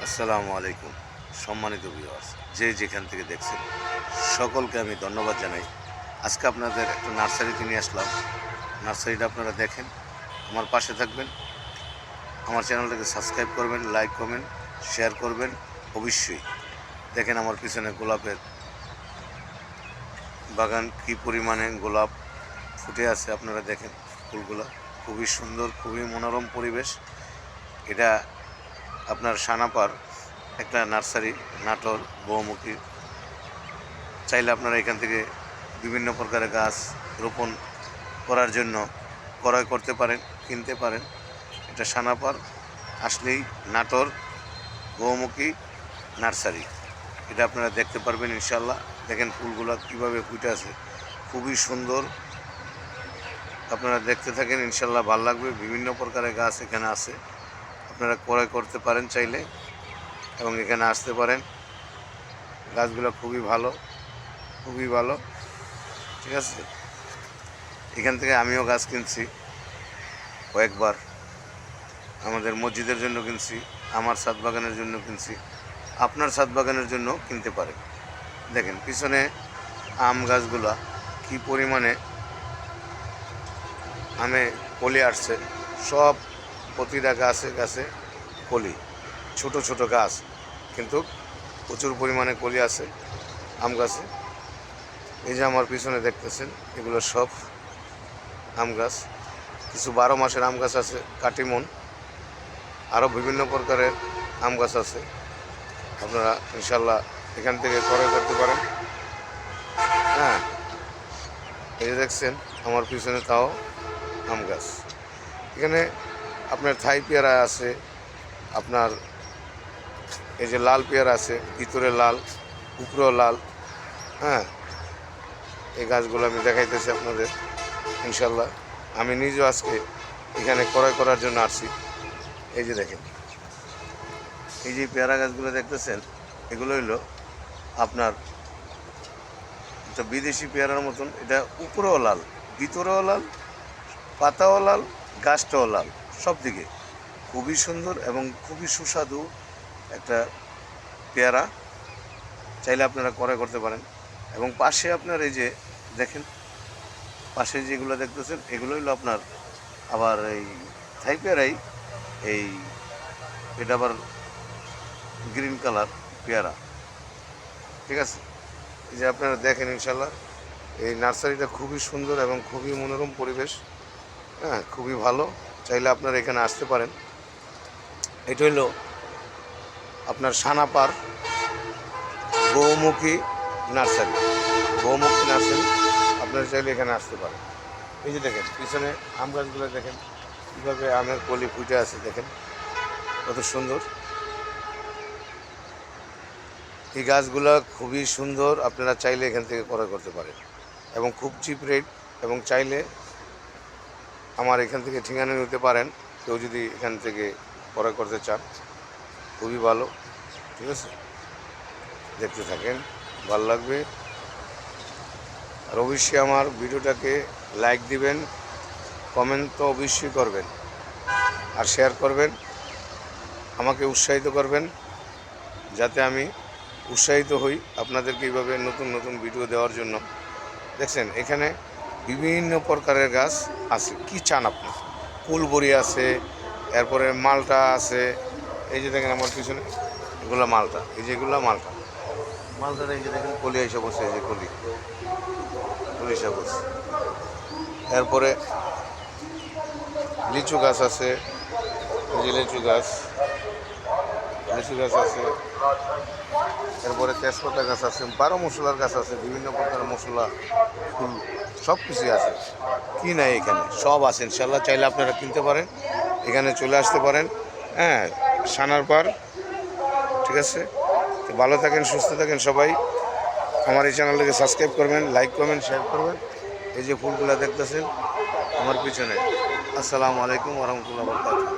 আসসালামু আলাইকুম সম্মানিত ভিউয়ার্স, যে যেখান থেকে দেখছেন সকলকে আমি ধন্যবাদ জানাই। আজকে আপনাদের একটা নার্সারিতে নিয়ে আসলাম। নার্সারিটা আপনারা দেখেন, আমার পাশে থাকবেন, আমার চ্যানেলটাকে সাবস্ক্রাইব করবেন, লাইক কমেন্ট শেয়ার করবেন অবশ্যই। দেখেন আমার পিছনে গোলাপের বাগান, কি পরিমাণে গোলাপ ফুটে আছে আপনারা দেখেন। ফুলগুলো খুবই সুন্দর, খুবই মনোরম পরিবেশ। এটা আপনার সানাপার একটা নার্সারি, নাটোর বহুমুখী। চাইলে আপনারা এখান থেকে বিভিন্ন প্রকারের গাছ রোপণ করার জন্য ক্রয় করতে পারেন, কিনতে পারেন। এটা সানাপার আসলেই নাটোর বহুমুখী নার্সারি, এটা আপনারা দেখতে পারবেন ইনশাল্লাহ। দেখেন ফুলগুলো কীভাবে ফুটে আছে, খুবই সুন্দর। আপনারা দেখতে থাকেন, ইনশাল্লাহ ভালো লাগবে। বিভিন্ন প্রকারের গাছ এখানে আছে, আপনারা ক্রয় করতে পারেন চাইলে এবং এখানে আসতে পারেন। গাছগুলো খুবই ভালো, খুবই ভালো, ঠিক আছে। এখান থেকে আমিও গাছ কিনছি কয়েকবার, আমাদের মসজিদের জন্য কিনছি, আমার ছাদ বাগানের জন্য কিনছি, আপনার ছাদ বাগানের জন্য কিনতে পারেন। দেখেন পিছনে আম গাছগুলা কি পরিমাণে আমে কলি আসছে, সব প্রতিটা গাছে গাছে কলি, ছোট ছোট গাছ কিন্তু প্রচুর পরিমাণে কলি আছে আম গাছে। এই যে আমার পিছনে দেখতেছেন, এগুলো সব আম গাছ। কিছু 12 মাসের আম গাছ আছে, কাটিমন, আরও বিভিন্ন প্রকারের আম গাছ আছে। আপনারা ইনশাল্লাহ এখান থেকে ক্রয় করতে পারেন। হ্যাঁ, এই যে দেখছেন আমার পিছনে তাও আম গাছ। এখানে আপনার থাই পেয়ারা আছে, আপনার এই যে লাল পেয়ারা আছে, ভিতরে লাল উপরেও লাল। হ্যাঁ, এই গাছগুলো আমি দেখাইতেছি আপনাদের ইনশাল্লাহ। আমি নিজেও আজকে এখানে ক্রয় করার জন্য আসছি। এই যে দেখেন, এই যে পেয়ারা গাছগুলো দেখতেছেন, এগুলো হইলো আপনার একটা বিদেশি পেয়ারার মতন। এটা উপরেও লাল, ভিতরেও লাল, পাতাও লাল, গাছটাও লাল, সব দিকে খুবই সুন্দর এবং খুবই সুস্বাদু একটা পেয়ারা। চাইলে আপনারা ক্রয় করতে পারেন। এবং পাশে আপনার এই যে দেখেন, পাশে যেগুলো দেখতেছেন এগুলো হলো আপনার আবার এই থাই পেয়ারাই, এই এটা আবার গ্রিন কালার পেয়ারা, ঠিক আছে। এই যে আপনারা দেখেন ইনশাল্লাহ, এই নার্সারিটা খুবই সুন্দর এবং খুবই মনোরম পরিবেশ। হ্যাঁ, খুবই ভালো। চাইলে আপনারা এখানে আসতে পারেন। এটা হলো আপনার সানাপার বহুমুখী নার্সারি, বহুমুখী নার্সারি। আপনারা চাইলে এখানে আসতে পারেন। এই যে দেখেন পিছনে আম গাছগুলো দেখেন কীভাবে আমের কলি ফুটে আছে, দেখেন কত সুন্দর। এই গাছগুলো খুবই সুন্দর, আপনারা চাইলে এখান থেকে ক্রয় করতে পারেন এবং খুব চিপ রেট। এবং চাইলে আমার এখান থেকে ঠিকানা নিতে পারেন, কেউ যদি এখান থেকে ক্রয় করতে চান। খুবই ভালো, ঠিক আছে। দেখতে থাকেন, ভালো লাগবে। আর অবশ্যই আমার ভিডিওটাকে লাইক দিবেন, কমেন্ট তো অবশ্যই করবেন, আর শেয়ার করবেন। আমাকে উৎসাহিত করবেন যাতে আমি উৎসাহিত হই আপনাদেরকে এইভাবে নতুন নতুন ভিডিও দেওয়ার জন্য। দেখছেন এখানে বিভিন্ন প্রকারের গাছ আছে, কি চান আপনি। ফুলবড়ি আছে, এরপরে মালটা আছে। এই যে দেখেন আমার পিছনে এগুলো মালটা, এই যে এগুলো মালটা, মালটার এই যে দেখেন কলি এসে বসে, এই যে কলি এসে বসে। এরপরে লিচু গাছ আছে, এই যে লিচু গাছ আছে। এরপরে তেজপাতা গাছ আছে, 12 মশলার গাছ আছে, বিভিন্ন প্রকার মশলা, ফুল, সব কিছুই আছে। কি নাই এখানে সব আছে ইনশাল্লাহ। চাইলে আপনারা কিনতে পারেন, এখানে চলে আসতে পারেন। হ্যাঁ, সানারপার, ঠিক আছে। তো ভালো থাকেন, সুস্থ থাকেন সবাই। আমার এই চ্যানেলটাকে সাবস্ক্রাইব করবেন, লাইক করবেন, শেয়ার করবেন। এই যে ফুলগুলো দেখতেছেন আমার পিছনে। আসসালামু আলাইকুম ওয়া রাহমাতুল্লাহি ওয়া বারাকাতুহু।